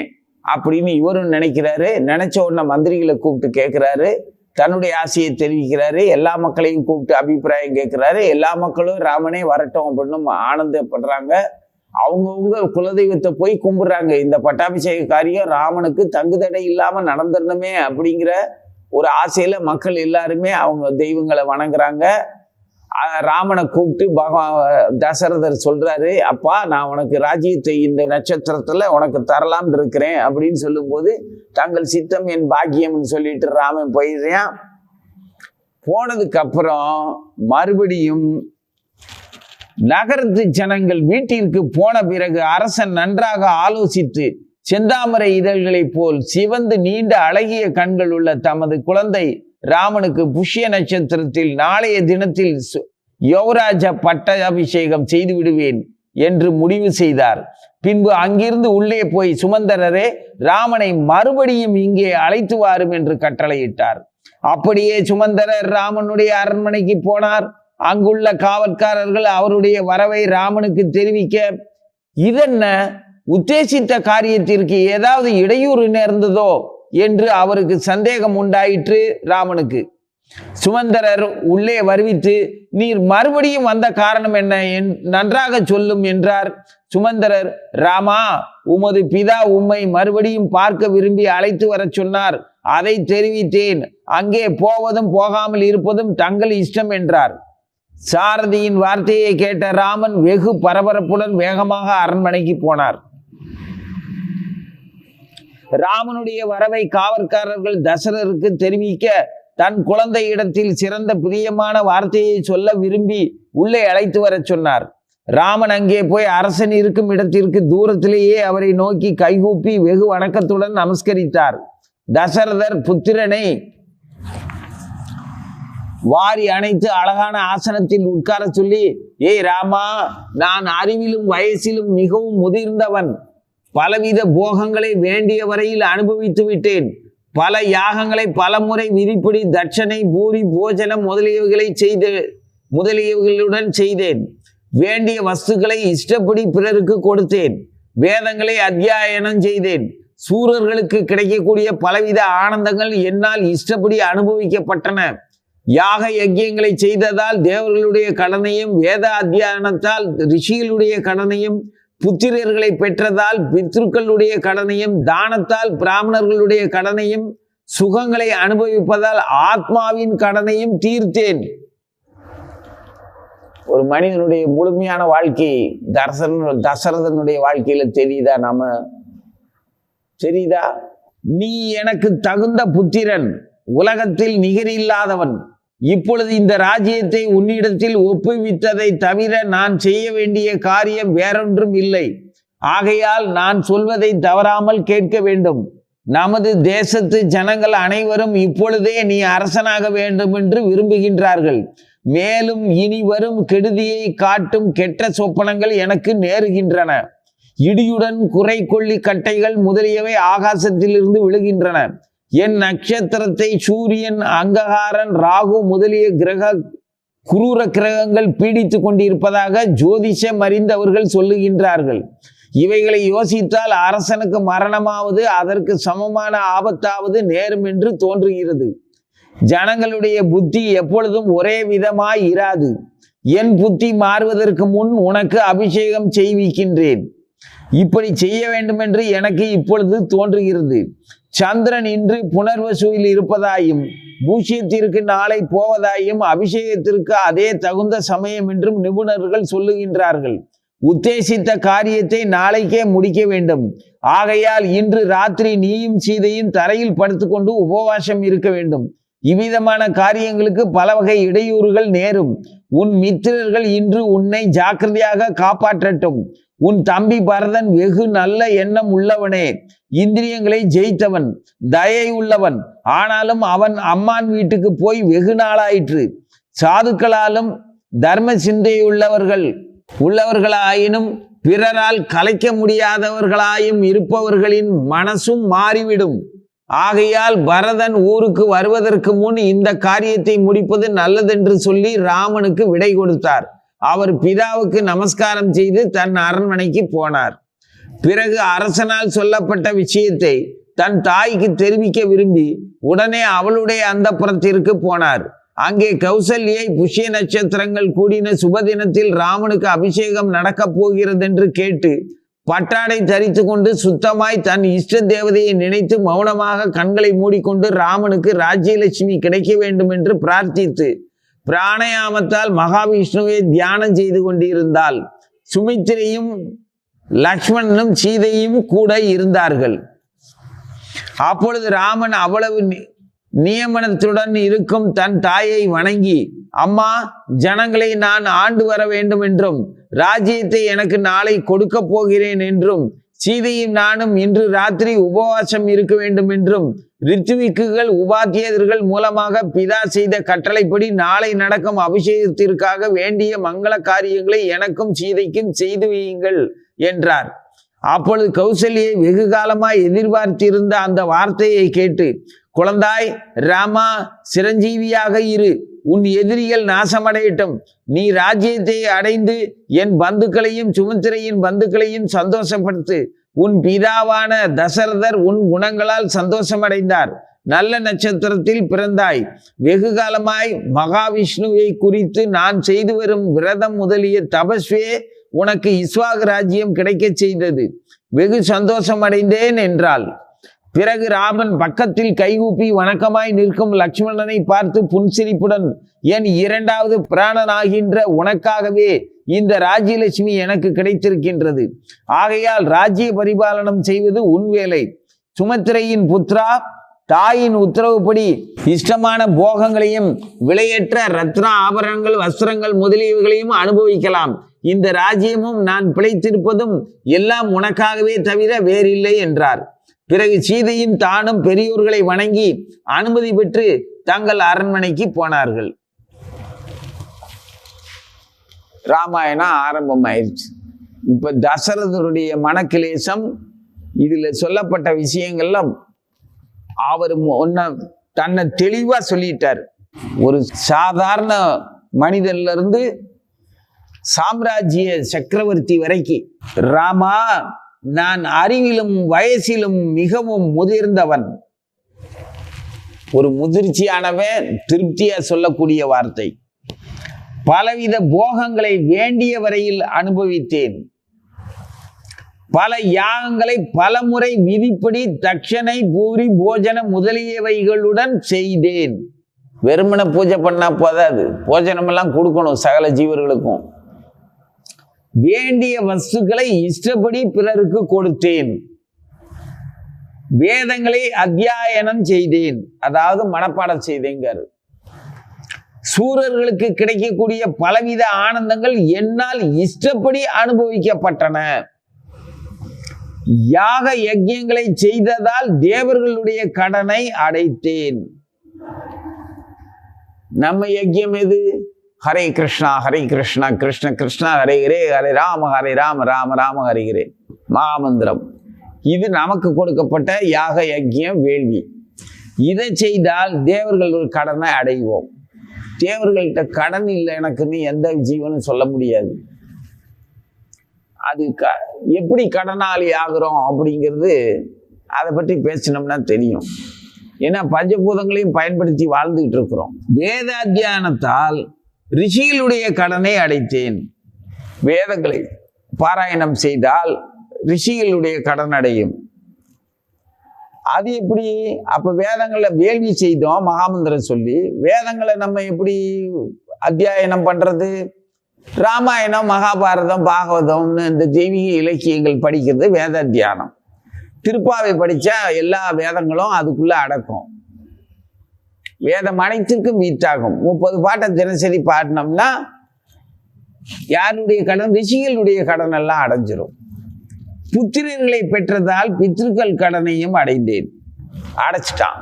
அப்படின்னு இவரும் நினைக்கிறாரு. நினைச்ச உடனே மந்திரிகளை கூப்பிட்டு கேட்கிறாரு, தன்னுடைய ஆசையை தெரிவிக்கிறாரு, எல்லா மக்களையும் கூப்பிட்டு அபிப்பிராயம் கேட்கிறாரு. எல்லா மக்களும் ராமனே வரட்டும் அப்படின்னு ஆனந்தப்படுறாங்க. அவங்கவுங்க குலதெய்வத்தை போய் கும்பிடுறாங்க. இந்த பட்டாபிஷேக காரியம் ராமனுக்கு தங்குதடை இல்லாம நடந்துடணுமே அப்படிங்கிற ஒரு ஆசையில மக்கள் எல்லாருமே அவங்க தெய்வங்களை வணங்குறாங்க. ராமனை கூப்பிட்டு தசரதர் சொல்றாரு, அப்பா நான் உனக்கு ராஜ்யத்தை இந்த நட்சத்திரத்துல உனக்கு தரலாம்னு இருக்கிறேன் அப்படின்னு சொல்லும்போது, தங்கள் சித்தம் என் பாக்கியம்னு சொல்லிட்டு ராமன் போயிடுறான். போனதுக்கு அப்புறம் மறுபடியும் நகரத்து ஜனங்கள் வீட்டிற்கு போன பிறகு அரசன் நன்றாக ஆலோசித்து செந்தாமரை இதழ்களைப் போல் சிவந்து நீண்ட அழகிய கண்கள் உள்ள தமது குழந்தை ராமனுக்கு புஷ்ய நட்சத்திரத்தில் நாளைய தினத்தில் யுவராஜ பட்டாபிஷேகம் செய்து விடுவேன் என்று முடிவு செய்தார். பின்பு அங்கிருந்து உள்ளே போய், சுமந்தரரே, ராமனை மறுபடியும் இங்கே அழைத்து வாரும் என்று கட்டளையிட்டார். அப்படியே சுமந்தரர் ராமனுடைய அரண்மனைக்கு போனார். அங்குள்ள காவல்காரர்கள் அவருடைய வரவை ராமனுக்கு தெரிவிக்க, இதென்ன, உத்தேசித்த காரியத்திற்கு ஏதாவது இடையூறு நேர்ந்ததோ என்று அவருக்கு சந்தேகம் உண்டாயிற்று. ராமனுக்கு சுமந்தரர் உள்ளே வருவித்து, நீர் மறுபடியும் வந்த காரணம் என்ன, நன்றாக சொல்லும் என்றார். சுமந்தரர், ராமா, உமது பிதா உம்மை மறுபடியும் பார்க்க விரும்பி அழைத்து வர சொன்னார். அதை தெரிவித்தேன். அங்கே போவதும் போகாமல் இருப்பதும் தங்கள் இஷ்டம் என்றார். சாரதியின் வார்த்தையை கேட்ட ராமன் வெகு பரபரப்புடன் வேகமாக அரண்மனைக்கு போனார். ராமனுடைய வரவை காவற்காரர்கள் தசரருக்கு தெரிவிக்க, தன் குழந்தை இடத்தில் சிறந்த பிரியமான வார்த்தையை சொல்ல விரும்பி உள்ளே அழைத்து வர சொன்னார். ராமன் அங்கே போய் அரசன் இருக்கும் இடத்திற்கு தூரத்திலேயே அவரை நோக்கி கைகூப்பி வெகு வணக்கத்துடன் நமஸ்கரித்தார். தசரதர் புத்திரனை வாரி அணைத்து அழகான ஆசனத்தில் உட்கார சொல்லி, ஏய் ராமா, நான் அறிவிலும் வயசிலும் மிகவும் முதிர்ந்தவன். பலவித போகங்களை வேண்டிய வரையில் அனுபவித்து விட்டேன். பல யாகங்களை பல முறை விதிப்படி தட்சணை, பூரி, போஜனம் முதலியவைகளுடன் செய்தேன். வேண்டிய வஸ்துக்களை இஷ்டப்படி பிறருக்கு கொடுத்தேன். வேதங்களை அத்தியாயனம் செய்தேன். சூரர்களுக்கு கிடைக்கக்கூடிய பலவித ஆனந்தங்கள் என்னால் இஷ்டப்படி அனுபவிக்கப்பட்டன. யாக யஜ்யங்களை செய்ததால் தேவர்களுடைய கடனையும், வேத அத்தியானத்தால் ரிஷிகளுடைய கடனையும், புத்திரர்களை பெற்றதால் பித்ருக்களுடைய கடனையும், தானத்தால் பிராமணர்களுடைய கடனையும், சுகங்களை அனுபவிப்பதால் ஆத்மாவின் கடனையும் தீர்த்தேன். ஒரு மனிதனுடைய முழுமையான வாழ்க்கை தசரதனுடைய வாழ்க்கையில தெரியுதா? நீ எனக்கு தகுந்த புத்திரன், உலகத்தில் நிகரில்லாதவன். இப்பொழுது இந்த ராஜ்யத்தை உன்னிடத்தில் ஒப்புவித்ததை தவிர நான் செய்ய வேண்டிய காரியம் வேறொன்றும் இல்லை. ஆகையால் நான் சொல்வதை தவறாமல் கேட்க வேண்டும். நமது தேசத்து ஜனங்கள் அனைவரும் இப்பொழுதே நீ அரசனாக வேண்டும் என்று விரும்புகின்றார்கள். மேலும் இனி வரும் கெடுதியை காட்டும் கெட்ட சொப்பனங்கள் எனக்கு நேருகின்றன. இடியுடன் குறை கொள்ளி கட்டைகள் முதலியவை ஆகாசத்திலிருந்து விழுகின்றன. என் நட்சத்திரத்தை சூரியன், அங்ககாரன், ராகு முதலிய குரூர கிரகங்கள் பீடித்து கொண்டிருப்பதாக ஜோதிஷம் அறிந்தவர்கள் சொல்லுகின்றார்கள். இவைகளை யோசித்தால் அரசனுக்கு மரணமாவது அதற்கு சமமான ஆபத்தாவது நேரும் என்று தோன்றுகிறது. ஜனங்களுடைய புத்தி எப்பொழுதும் ஒரே விதமாய் இராது. என் புத்தி மாறுவதற்கு முன் உனக்கு அபிஷேகம் செய்விக்கின்றேன். இப்படி செய்ய வேண்டும் என்று எனக்கு இப்பொழுது தோன்றுகிறது. சந்திரன் இன்று புனர்வசுவில் இருப்பதாயும் பூஷ்யத்திற்கு நாளை போவதாயும் அபிஷேகத்திற்கு அதே தகுந்த சமயம் என்றும் நிபுணர்கள் சொல்லுகின்றார்கள். உத்தேசித்த காரியத்தை நாளைக்கே முடிக்க வேண்டும். ஆகையால் இன்று ராத்திரி நீயும் சீதையும் தரையில் படுத்துக்கொண்டு உபவாசம் இருக்க வேண்டும். இவ்விதமான காரியங்களுக்கு பல வகை இடையூறுகள் நேரும். உன் மித்திரர்கள் இன்று உன்னை ஜாக்கிரதையாக காப்பாற்றட்டும். உன் தம்பி பரதன் வெகு நல்ல எண்ணம் உள்ளவனே, இந்திரியங்களை ஜெயித்தவன், தயை உள்ளவன். ஆனாலும் அவன் அம்மான் வீட்டுக்கு போய் வெகு நாளாயிற்று. சாதுக்களாலும் தர்ம உள்ளவர்களாயினும் பிறரால் கலைக்க முடியாதவர்களாயும் இருப்பவர்களின் மனசும் மாறிவிடும். ஆகையால் பரதன் ஊருக்கு வருவதற்கு முன் இந்த காரியத்தை முடிப்பது நல்லதென்று சொல்லி ராமனுக்கு விடை கொடுத்தார். அவர் பிதாவுக்கு நமஸ்காரம் செய்து தன் அரண்மனைக்கு போனார். பிறகு அரசனால் சொல்லப்பட்ட விஷயத்தை தன் தாய்க்கு தெரிவிக்க விரும்பி உடனே அவளுடைய அந்தப்புறத்திற்கு போனார். அங்கே கௌசல்யை புஷ்ய நட்சத்திரங்கள் கூடின சுபதினத்தில் ராமனுக்கு அபிஷேகம் நடக்கப் போகிறதென்று கேட்டு பட்டாடை தரித்து கொண்டு சுத்தமாய் தன் இஷ்ட தேவதையை நினைத்து மௌனமாக கண்களை மூடிக்கொண்டு ராமனுக்கு ராஜ்யலட்சுமி கிடைக்க வேண்டும் என்று பிரார்த்தித்து பிராணயாமத்தால் மகாவிஷ்ணுவை தியானம் செய்து கொண்டிருந்தாள். சுமித்திரையும் லக்ஷ்மணனும் சீதையும் கூட இருந்தார்கள். அப்பொழுது ராமன் அவ்வளவு நியமனத்துடன் இருக்கும் தன் தாயை வணங்கி, அம்மா, ஜனங்களை நான் ஆண்டு வர வேண்டும் என்றும் ராஜ்யத்தை எனக்கு நாளை கொடுக்க போகிறேன் என்றும் சீதையும் நானும் இன்று ராத்திரி உபவாசம் இருக்க வேண்டும் என்றும் ரித்துவிக்குகள் உபாத்தியர்கள் மூலமாக பிதா செய்த கட்டளைப்படி நாளை நடக்கும் அபிஷேகத்திற்காக வேண்டிய மங்கள காரியங்களை எனக்கும் சீதைக்கும் செய்து வையுங்கள் என்றார். அப்பொழுது கௌசல்யை வெகு காலமாய் எதிர்பார்த்திருந்த அந்த வார்த்தையை கேட்டு, குழந்தாய் ராமா, சிரஞ்சீவியாக இரு, உன் எதிரிகள் நாசமடையட்டும், நீ ராஜ்யத்தை அடைந்து என் பந்துக்களையும் சுமந்திரையின் பந்துக்களையும் சந்தோஷப்படுத்து. உன் பிதாவான தசரதர் உன் குணங்களால் சந்தோஷமடைந்தார். நல்ல நட்சத்திரத்தில் பிறந்தாய். வெகு காலமாய் மகாவிஷ்ணுவை குறித்து நான் செய்து வரும் விரதம் முதலிய தபஸ்வே உனக்கு இஸ்வாகு ராஜ்யம் கிடைக்க செய்தது. வெகு சந்தோஷம் அடைந்தேன் என்றாள். பிறகு ராமன் பக்கத்தில் கைகூப்பி வணக்கமாய் நிற்கும் லக்ஷ்மணனை பார்த்து புன்சிரிப்புடன், என் இரண்டாவது பிராணனாகின்ற உனக்காகவே இந்த ராஜ்யலட்சுமி எனக்கு கிடைத்திருக்கின்றது. ஆகையால் ராஜ்ய பரிபாலனம் செய்வது உன் வேலை. சுமத்திரையின் புத்ரா, தாயின் உத்தரவுப்படி இஷ்டமான போகங்களையும் விலையற்ற ரத்ன ஆபரணங்கள், வஸ்திரங்கள் முதலியவைகளையும் அனுபவிக்கலாம். இந்த ராஜ்யமும் நான் பிழைத்திருப்பதும் எல்லாம் உனக்காகவே தவிர வேறில்லை என்றார். பிறகு சீதையும் தானும் பெரியோர்களை வணங்கி அனுமதி பெற்று தங்கள் அரண்மனைக்கு போனார்கள். ராமாயணம் ஆரம்பமாயிருச்சு. இப்ப தசரதருடைய மனக்கிலேசம், இதுல சொல்லப்பட்ட விஷயங்கள்லாம் அவர் தன்னை தெளிவா சொல்லிட்டார். ஒரு சாதாரண மனிதன்ல இருந்து சாம்ராஜ்ய சக்கரவர்த்தி வரைக்கும், ராமா, நான் அறிவிலும் வயசிலும் மிகவும் முதிர்ந்தவன். ஒரு முதிர்ச்சியானவன் திருப்தியா சொல்லக்கூடிய வார்த்தை. பலவித போகங்களை வேண்டிய வரையில் அனுபவித்தேன். பல யாகங்களை பல முறை விதிப்படி தட்சணை, பூரி, போஜனம் முதலியவைகளுடன் செய்தேன். வெறுமனை பூஜை பண்ணா போதாது, போஜனம் எல்லாம் கொடுக்கணும் சகல ஜீவர்களுக்கும். வேண்டிய வஸ்துக்களை இஷ்டப்படி பிறருக்கு கொடுத்தேன். வேதங்களை அத்தியாயனம் செய்தேன், அதாவது மனப்பாடம் செய்தேங்காரு. சூரர்களுக்கு கிடைக்கக்கூடிய பலவித ஆனந்தங்கள் என்னால் இஷ்டப்படி அனுபவிக்கப்பட்டன. யாக யஜ்யங்களை செய்ததால் தேவர்களுடைய கடனை அடைத்தேன். நம்ம யஜ்யம் எது? ஹரே கிருஷ்ணா ஹரே கிருஷ்ணா கிருஷ்ண கிருஷ்ணா ஹரே ஹரே, ஹரே ராம ராம ராம ஹரே ஹரே மகாமந்திரம். இது நமக்கு கொடுக்கப்பட்ட யாக யஜ்யம், வேள்வி. இதை செய்தால் தேவர்கள் ஒரு கடனை அடைவோம். தேவர்கள்ட்ட கடன் இல்லை எனக்குன்னு எந்த ஜீவனும் சொல்ல முடியாது. அது எப்படி கடனாளி ஆகிறோம் அப்படிங்கிறது அதை பற்றி பேசினோம்னா தெரியும். ஏன்னா பஞ்சபூதங்களையும் பயன்படுத்தி வாழ்ந்துகிட்டு இருக்கிறோம். வேதாத்தியானத்தால் ரிஷிகளுடைய கடனை அடைத்தேன். வேதங்களை பாராயணம் செய்தால் ரிஷிகளுடைய கடன் அடையும். அது எப்படி? அப்ப வேதங்களை வேள்வி செய்தோம், மகாமந்திரம் சொல்லி. வேதங்களை நம்ம எப்படி அத்தியாயனம் பண்றது? ராமாயணம், மகாபாரதம், பாகவதம்னு இந்த தெய்வீக இலக்கியங்கள் படிக்கிறது வேத தியானம். திருப்பாவை படிச்சா எல்லா வேதங்களும் அதுக்குள்ள அடக்கும். வேதம் அனைத்துக்கும் வீட்டாகும். 30 பாட்டை தினசரி பாடினோம்னா யாருடைய கடன்? ரிஷிகளுடைய கடன் எல்லாம் அடைஞ்சிரும். புத்திரர்களை பெற்றதால் பித்ருக்கள் கடனையும் அடைந்தேன். அடைச்சிட்டான்.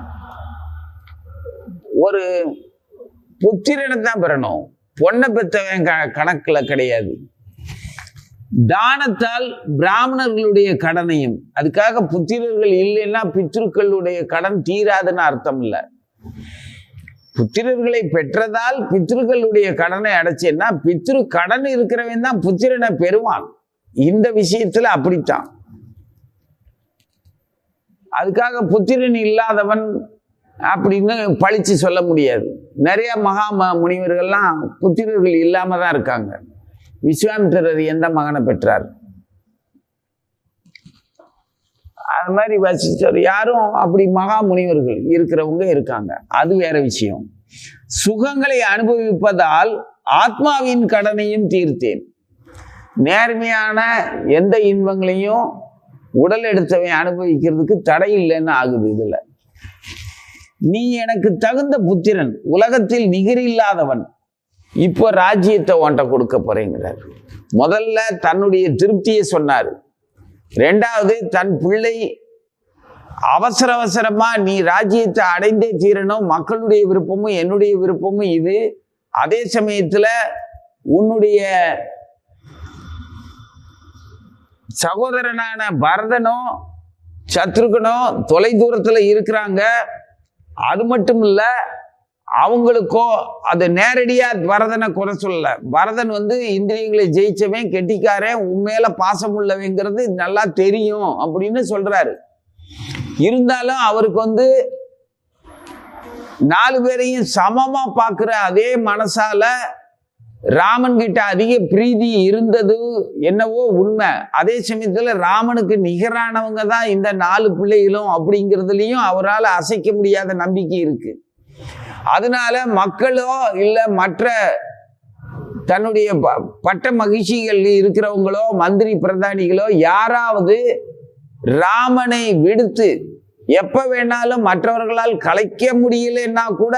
ஒரு புத்திரனை தான் பெறணும், பொண்ணை பெற்றவன் கணக்குல கிடையாது. தானத்தால் பிராமணர்களுடைய கடனையும், அதுக்காக புத்திரர்கள் இல்லைன்னா பித்ருக்களுடைய கடன் தீராதுன்னு அர்த்தம் இல்லை. புத்திரர்களை பெற்றதால் பித்ருக்களுடைய கடனை அடைச்சேன்னா பித்ரு கடன் இருக்கிறவன் தான் புத்திரனை பெறுவான். இந்த விஷயத்துல அப்படித்தான். அதுக்காக புத்திரன் இல்லாதவன் அப்படின்னு பழிச்சு சொல்ல முடியாது. நிறைய மகா முனிவர்கள்லாம் புத்திரர்கள் இல்லாம தான் இருக்காங்க. விஸ்வாமித்திரர் எந்த மகனை பெற்றார்? அது மாதிரி வசிச்சார். யாரும் அப்படி மகா முனிவர்கள் இருக்கிறவங்க இருக்காங்க, அது வேற விஷயம். சுகங்களை அனுபவிப்பதால் ஆத்மாவின் கடனையும் தீர்த்தேன். நேர்மையான எந்த இன்பங்களையும் உடல் எடுத்தவன் அனுபவிக்கிறதுக்கு தடை இல்லைன்னு ஆகுது. இதுல நீ எனக்கு தகுந்த புத்திரன், உலகத்தில் நிகரில்லாதவன், இப்போ ராஜ்யத்தை உன்ட்ட கொடுக்க போறேங்கிறார். முதல்ல தன்னுடைய திருப்தியை சொன்னார். ரெண்டாவது தன் பிள்ளை அவசர அவசரமா நீ ராஜ்யத்தை அடைந்தே தீரணும், மக்களுடைய விருப்பமும் என்னுடைய விருப்பமும் இது. அதே சமயத்துல உன்னுடைய சகோதரனான பரதனோ சத்ருகனோ தொலை தூரத்துல இருக்கிறாங்க. அது மட்டும் இல்ல, அவங்களுக்கோ அது நேரடியா பரதனை குறை சொல்லல. பரதன் இந்திரியங்களை ஜெயிச்சவன், கெட்டிக்காரன், உண்மையில பாசமுள்ளவங்கிறது நல்லா தெரியும் அப்படின்னு சொல்றாரு. இருந்தாலும் அவருக்கு 4 பேரையும் சமமா பார்க்கிற அதே மனசால ராமன் கிட்ட அதிக பிரீதி இருந்தது என்னவோ உண்மை. அதே சமயத்துல ராமனுக்கு நிகரானவங்க தான் இந்த 4 பிள்ளைகளும் அப்படிங்கிறதுலயும் அவரால் அசைக்க முடியாத நம்பிக்கை இருக்கு. அதனால மக்களோ இல்ல மற்ற தன்னுடைய பட்ட மகிழ்ச்சிகள் இருக்கிறவங்களோ மந்திரி பிரதானிகளோ யாராவது ராமனை விடுத்து எப்ப வேணாலும் மற்றவர்களால் கலைக்க முடியலன்னா கூட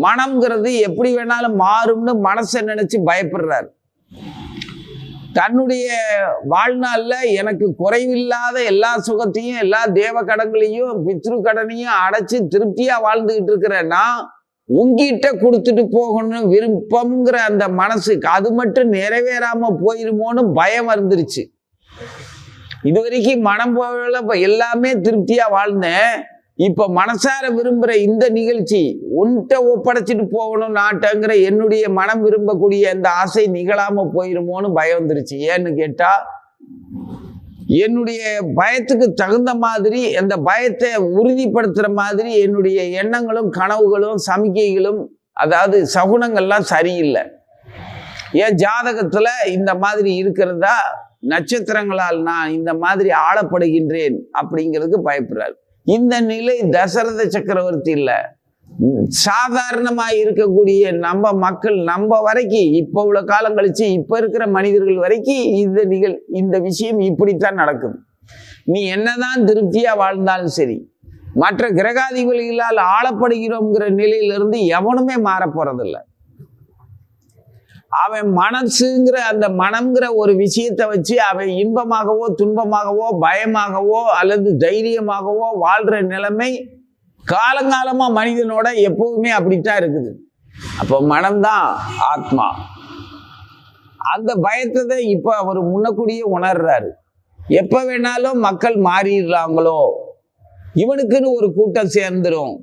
மனம்ங்கிறது எப்படி வேணாலும் மாறும்னு மனசை நினைச்சு பயப்படுறார். தன்னுடைய வாழ்நாள்ல எனக்கு குறைவில்லாத எல்லா சுகத்தையும் எல்லா தேவ கடன்களையும் பித்ரு கடனையும் அடைச்சு திருப்தியா வாழ்ந்துகிட்டு இருக்கிறேன்னா உங்கிட்ட கொடுத்துட்டு போகணும் விருப்பம்ங்கிற அந்த மனசுக்கு அது மட்டும் நிறைவேறாம போயிருமோன்னு பயம் வந்துருச்சு. இது வரைக்கும் மனம் போல எல்லாமே திருப்தியா வாழ்ந்தேன், இப்ப மனசார விரும்புற இந்த நிகழ்ச்சி உன்கிட்ட ஒப்படைச்சிட்டு போகணும் நாட்டங்கிற என்னுடைய மனம் விரும்பக்கூடிய அந்த ஆசை நிகழாம போயிருமோன்னு பயம் வந்துருச்சு. ஏன்னு கேட்டா என்னுடைய பயத்துக்கு தகுந்த மாதிரி அந்த பயத்தை உறுதிப்படுத்துற மாதிரி என்னுடைய எண்ணங்களும் கனவுகளும் சமிக்கைகளும் அதாவது சகுனங்கள்லாம் சரியில்லை. என் ஜாதகத்துல இந்த மாதிரி இருக்கிறதா நட்சத்திரங்களால் நான் இந்த மாதிரி ஆளப்படுகின்றேன் அப்படிங்கிறதுக்கு பயப்படுறாரு. இந்த நிலை தசரத சக்கரவர்த்தி இல்ல, சாதாரணமா இருக்கக்கூடிய நம்ம மக்கள் நம்ம வரைக்கும் இப்ப உள்ள காலம் கழிச்சு இப்ப இருக்கிற மனிதர்கள் வரைக்கும் இந்த விஷயம் இப்படித்தான் நடக்குது. நீ என்னதான் திருப்தியா வாழ்ந்தாலும் சரி, மற்ற கிரகாதிபதிகளால் ஆளப்படுகிறோங்கிற நிலையிலிருந்து எவனுமே மாற போறதில்லை. அவன் மனசுங்கிற அந்த மனம்ங்கிற ஒரு விஷயத்தை வச்சு அவன் இன்பமாகவோ துன்பமாகவோ பயமாகவோ அல்லது தைரியமாகவோ வாழ்ற நிலைமை காலங்காலமா மனிதனோட எப்பவுமே அப்படித்தான் இருக்குது. அப்போ மனம்தான் ஆத்மா. அந்த பயத்தை இப்ப அவர் முன்னக்கூடியே உணர்றாரு. எப்ப வேணாலும் மக்கள் மாறிடுறாங்களோ, இவனுக்குன்னு ஒரு கூட்டம் சேர்ந்துரும்,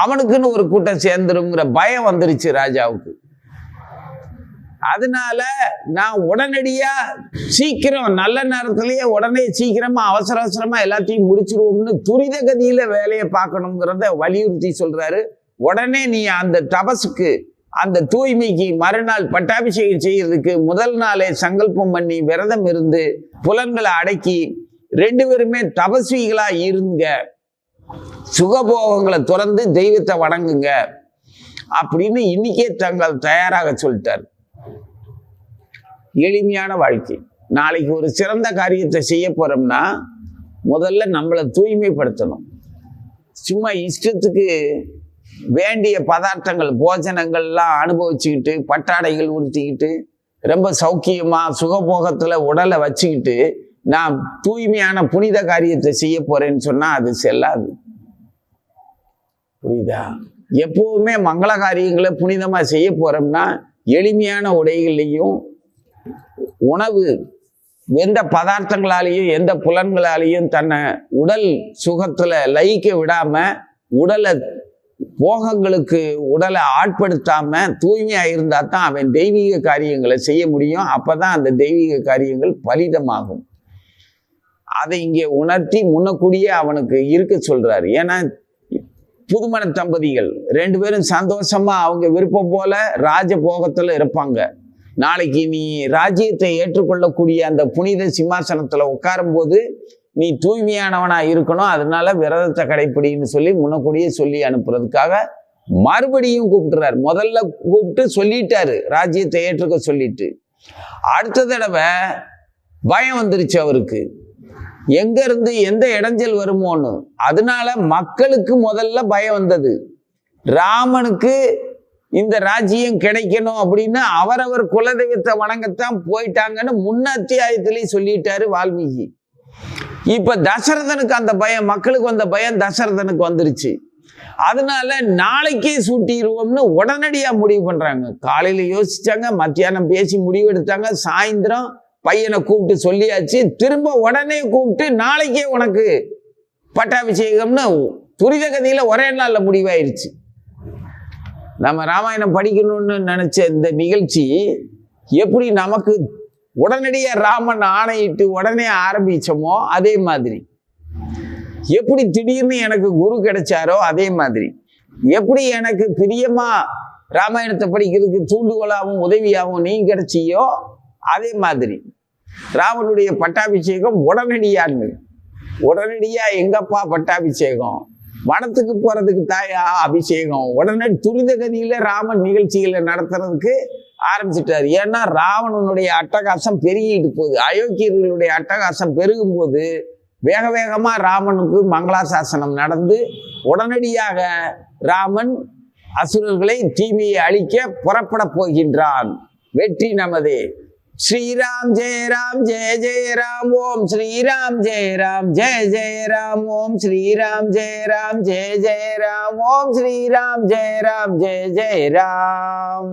அவனுக்குன்னு ஒரு கூட்டம் சேர்ந்துருங்கிற பயம் வந்துருச்சு ராஜாவுக்கு. அதனால நான் உடனடியா சீக்கிரம் நல்ல நேரத்திலேயே உடனே சீக்கிரமா அவசர அவசரமா எல்லாத்தையும் முடிச்சிருவோம்னு துரித கதியில வேலையை பார்க்கணுங்கிறத வலியுறுத்தி சொல்றாரு. உடனே நீ அந்த தபசுக்கு அந்த தூய்மைக்கு மறுநாள் பட்டாபிஷேகம் செய்யறதுக்கு முதல் நாளே சங்கல்பம் பண்ணி விரதம் இருந்து புலன்களை அடக்கி 2 பேருமே தபஸ்விகளா இருங்க, சுகபோகங்களை துறந்து தெய்வத்தை வணங்குங்க அப்படின்னு இன்னைக்கே தங்கள் தயாராக சொல்லிட்டார். எளிமையான வாழ்க்கை. நாளைக்கு ஒரு சிறந்த காரியத்தை செய்ய போறோம்னா முதல்ல நம்மளை தூய்மைப்படுத்தணும். சும்மா இஷ்டத்துக்கு வேண்டிய பதார்த்தங்கள் போஜனங்கள்லாம் அனுபவிச்சுக்கிட்டு பட்டாடைகள் உடுத்திக்கிட்டு ரொம்ப சௌக்கியமா சுகபோகத்துல உடலை வச்சுக்கிட்டு நான் தூய்மையான புனித காரியத்தை செய்ய போறேன்னு சொன்னா அது செல்லாது. புரியுதா? எப்பவுமே மங்கள காரியங்களை புனிதமா செய்ய போறோம்னா எளிமையான உடைகளையும் உணவு எந்த பதார்த்தங்களாலேயும் எந்த புலன்களாலேயும் தன்னை உடல் சுகத்துல லயிக்க விடாம உடலை போகங்களுக்கு உடலை ஆட்படுத்தாம தூய்மையா இருந்தா தான் அவன் தெய்வீக காரியங்களை செய்ய முடியும். அப்பதான் அந்த தெய்வீக காரியங்கள் பலிதமாகும். அதை இங்கே உணர்த்தி முன்னக்கூடியே அவனுக்கு இருக்க சொல்றாரு. ஏன்னா புதுமண தம்பதிகள் 2 பேரும் சந்தோஷமா அவங்க விருப்பம் போல ராஜபோகத்துல இருப்பாங்க. நாளைக்கு நீ ராஜ்யத்தை ஏற்றுக்கொள்ளக்கூடிய அந்த புனித சிம்மாசனத்துல உட்காரும் போது நீ தூய்மையானவனா இருக்கணும், அதனால விரதத்தை கடைப்பிடின்னு சொல்லி முன்னக்கூடியே சொல்லி அனுப்புறதுக்காக மறுபடியும் கூப்பிட்டுறாரு. முதல்ல கூப்பிட்டு சொல்லிட்டாரு, ராஜ்யத்தை ஏற்றுக்க சொல்லிட்டு. அடுத்த தடவை பயம் வந்துருச்சு அவருக்கு, எங்க இருந்து எந்த இடைஞ்சல் வருமோன்னு. அதனால மக்களுக்கு முதல்ல பயம் வந்தது. ராமனுக்கு இந்த ராஜ்யம் கிடைக்கணும் அப்படின்னு அவரவர் குலதெய்வத்தை வணங்கத்தான் போயிட்டாங்கன்னு முன்ன அத்தியாயத்திலேயே சொல்லிட்டாரு வால்மீகி. இப்ப தசரதனுக்கு அந்த பயம், மக்களுக்கு வந்த பயம் தசரதனுக்கு வந்துருச்சு. அதனால நாளைக்கே சூட்டிடுவோம்னு உடனடியா முடிவு பண்றாங்க. காலையில யோசிச்சாங்க, மத்தியானம் பேசி முடிவு எடுத்தாங்க, சாயந்தரம் பையனை கூப்பிட்டு சொல்லியாச்சு, திரும்ப உடனே கூப்பிட்டு நாளைக்கே உனக்கு பட்டாபிஷேகம்னு துரித கதியில ஒரே நாள்ல முடிவாயிருச்சு. நம்ம ராமாயணம் படிக்கணும்னு நினைச்ச இந்த நிகழ்ச்சி எப்படி நமக்கு உடனடியாக ராமன் ஆணையிட்டு உடனே ஆரம்பிச்சோமோ அதே மாதிரி, எப்படி திடீர்னு எனக்கு குரு கிடைச்சாரோ அதே மாதிரி, எப்படி எனக்கு பிரியமா ராமாயணத்தை படிக்கிறதுக்கு தூண்டுகோலாகவும் உதவியாகவும் நீ கிடைச்சியோ அதே மாதிரி ராமனுடைய பட்டாபிஷேகம் உடனடியா எங்கப்பா பட்டாபிஷேகம், வனத்துக்கு போறதுக்கு தாயா அபிஷேகம், உடனே துரித கதியில ராமன் நிகழ்ச்சிகளை நடத்துறதுக்கு ஆரம்பிச்சிட்டாரு. ஏன்னா ராவணனுடைய அட்டகாசம் பெருகிட்டு போகுது. அயோக்கியர்களுடைய அட்டகாசம் பெருகும் போது வேக வேகமா ராமனுக்கு மங்களாசாசனம் நடந்து உடனடியாக ராமன் அசுரர்களை தீமையை அழிக்க புறப்பட போகின்றான். வெற்றி நமதே. ஸ்ரீராம் ஜெய ராம் ஜெய ஜெய ராம், ஓம் ஸ்ரீராம் ஜெய ராம் ஜெய ஜெய ராம், ஓம் ஸ்ரீராம் ஜெய ராம் ஜெய ஜெய ராம், ஓம் ஸ்ரீராம் ஜெய ராம் ஜெய ஜெய ராம்.